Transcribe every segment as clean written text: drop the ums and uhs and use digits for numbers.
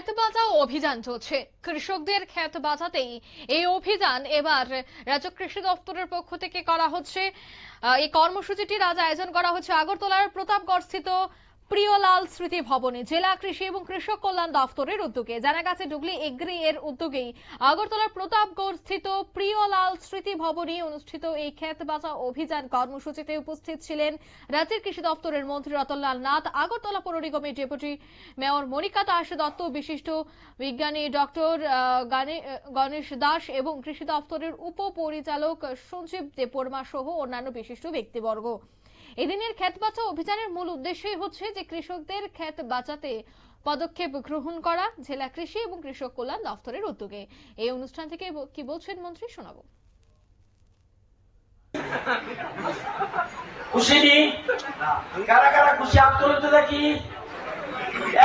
ক্ষেত বাঁচাও অভিযান চলছে। কৃষকদের ক্ষেত বাঁচাতেই এই অভিযান এবার রাজ্য কৃষি দপ্তরের পক্ষ থেকে করা হচ্ছে। এই কর্মসূচিটির আজ আয়োজন করা হচ্ছে আগরতলার প্রতাপগড় স্থিত প্রিয়লাল স্মৃতি ভবনে জেলা কৃষি এবং কৃষক কল্যাণ দপ্তরের উদ্যোগে। জানা গেছে ডুগলি এগ্রি এর উদ্যোগেই আগরতলার প্রতাপগড় স্থিত প্রিয়লাল স্মৃতি ভবনে অনুষ্ঠিত এই ক্ষেত বাঁচাও অভিযান কর্মসূচিতে উপস্থিত ছিলেন রাজ্যের কৃষি দপ্তরের মন্ত্রী রতনলাল নাথ, আগরতলা পৌর নিগমের ডেপুটি মেয়র মনিকা দাস দত্ত, বিশিষ্ট বিজ্ঞানী ডক্টর গণেশ দাস এবং কৃষি দপ্তরের উপপরিচালক সঞ্জীব দেববর্মা সহ অন্যান্য বিশিষ্ট ব্যক্তিবর্গ। এদিনের ক্ষেত বাঁচাও অভিযানের মূল উদ্দেশ্যই হচ্ছে যে কৃষকদের ক্ষেত বাঁচাতে পদক্ষেপ গ্রহণ করা জেলা কৃষি এবং কৃষক কল্যাণ দপ্তরের উদ্যোগে। এই অনুষ্ঠান থেকে কি বলছেন মন্ত্রী শোনাবো। খুশি নি কারা কারা খুশি আত্মরত দেখি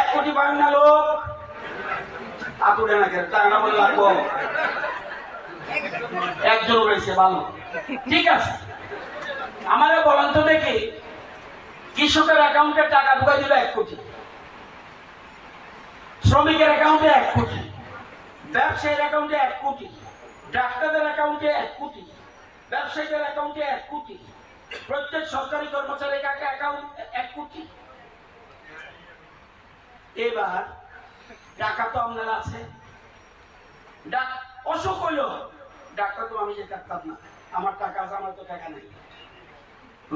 1 কোটি বাংলা লোক আতুরে না কেন টাকা বলে লাগবো একজন রয়েছে ভালো ঠিক আছে। আমারে বলেন তো দেখি কৃষকের অ্যাকাউন্টে টাকা ঢুকাই দিল 1 কোটি, শ্রমিকের অ্যাকাউন্টে 1 কোটি, ব্যবসায়ীর অ্যাকাউন্টে 1 কোটি, ডাক্তারদের অ্যাকাউন্টে 1 কোটি, ব্যবসায়ীদের অ্যাকাউন্টে 1 কোটি, প্রত্যেক সরকারি কর্মচারীর অ্যাকাউন্ট 1 কোটি। এবার টাকা তো আপনার আছে, অসুখ হইল ডাক্তার তো আমি যেতে পারতাম না, আমার টাকা আছে, আমার তো টাকা নেই,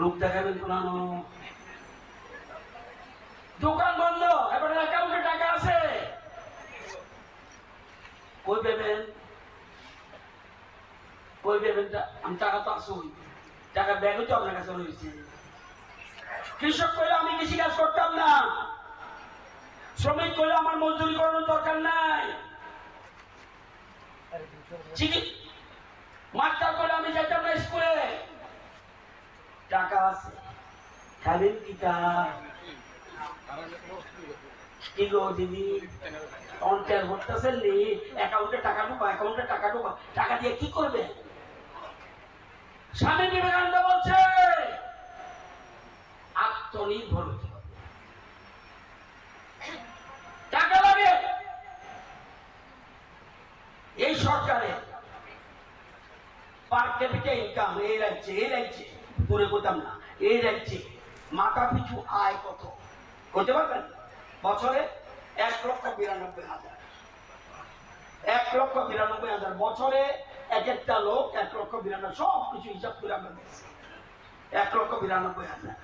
রূপ দেখাবেন কোন দোকান বন্ধ, এবার অ্যাকাউন্টে টাকা আছে, কই পেবেন কই পেবেন? আমি টাকা তো আসুন, টাকা ব্যাগও তো আপনার কাছে রয়েছে। কৃষক করলে আমি কৃষি কাজ করতাম না, শ্রমিক করলে আমার মজদুরি করানোর দরকার নাই, মাস্টার করলে আমি যেতাম না স্কুলে, টাকা আছে। খাবেন কিটা কি গো দিদি অন্টের ভরতেছেন নি? অ্যাকাউন্টে টাকা ঢুকা, অ্যাকাউন্টে টাকা ঢুকা, টাকা দিয়ে কি করবে? স্বামী বিবেকানন্দ বলছে আত্মনির্ভর হতে হবে, টাকা লাগে। এই সরকারের পার ক্যাপিটা ইনকাম এই রাজ্যে পুরে করতাম না, এই রাজ্যে মাথা পিছু আয় কত করতে পারবেন? বছরে 1,92,000, 1,92,000 বছরে এক একটা লোক 1,92,000 সব কিছু হিসাব করে আমরা দিচ্ছি 1,92,000।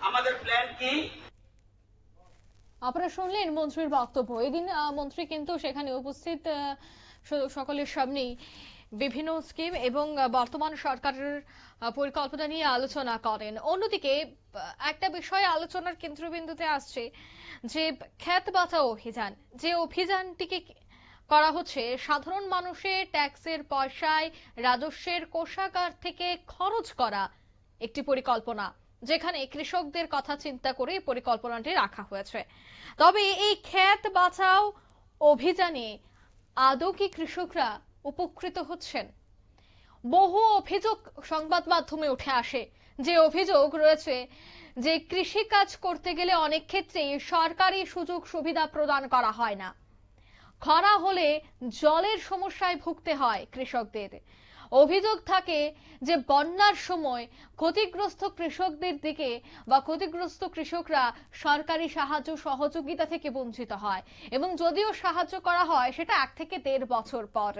আমাদের প্ল্যান কি? আপনারা শুনলেন মন্ত্রীর বক্তব্য। এদিন মন্ত্রী কিন্তু সেখানে উপস্থিত সকলের সামনেই বিভিন্ন স্কিম এবং বর্তমান সরকারের পরিকল্পনা নিয়ে আলোচনা করেন। অন্যদিকে একটা বিষয় আলোচনার কেন্দ্রবিন্দুতে আসছে যে ক্ষেত বাঁচাও অভিযান, যে অভিযানটিকে করা হচ্ছে সাধারণ মানুষের ট্যাক্সের পয়সায় রাজস্বের কোষাগার থেকে খরচ করা একটি পরিকল্পনা, যেখানে কৃষকদের কথা চিন্তা করে পরিকল্পনাটি রাখা হয়েছে। তবে এই ক্ষেত বাঁচাও অভিযানে আদৌ কি কৃষকরা উপকৃত হচ্ছেন? বহু অভিযোগ সংবাদ মাধ্যমে উঠে আসে, যে অভিযোগ রয়েছে যে কৃষি কাজ করতে গেলে অনেক ক্ষেত্রেই সরকারি সুযোগ সুবিধা প্রদান করা হয় না, খরা হলে জলের সমস্যায় ভুগতে হয় কৃষকদের। অভিযোগ থাকে যে বন্যার সময় ক্ষতিগ্রস্ত কৃষকদের দিকে বা ক্ষতিগ্রস্ত কৃষকরা সরকারি সাহায্য সহযোগিতা থেকে বঞ্চিত হয়, এবং যদিও সাহায্য করা হয় সেটা 1 থেকে 1.5 বছর পর।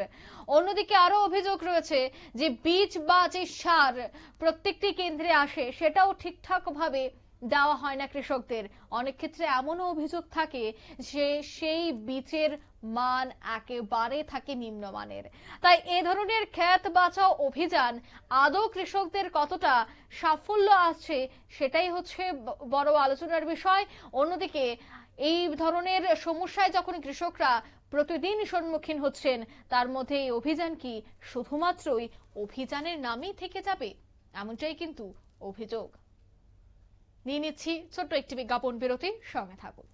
অন্যদিকে আরো অভিযোগ রয়েছে যে বীজ বা যে সার প্রত্যেকটি কেন্দ্রে আসে সেটাও ঠিকঠাক ভাবে দেওয়া হয় না কৃষকদের। অনেক ক্ষেত্রে এমনও অভিযোগ থাকে যে সেই বীজের মান একেবারে থাকে নিম্নমানের। তাই এ ধরনের ক্ষেত বাঁচাও অভিযান আদৌ কৃষকদের কতটা সাফল্য আসছে সেটাই হচ্ছে বড় আলোচনার বিষয়। অন্যদিকে এই ধরনের সমস্যায় যখন কৃষকরা প্রতিদিন সম্মুখীন হচ্ছেন, তার মধ্যে এই অভিযান কি শুধুমাত্রই অভিযানের নামেই থেকে যাবে? এমনটাই কিন্তু অভিযোগ। নিয়ে নিচ্ছি ছোট্ট একটি বিজ্ঞাপন বিরতি, সঙ্গে থাকুন।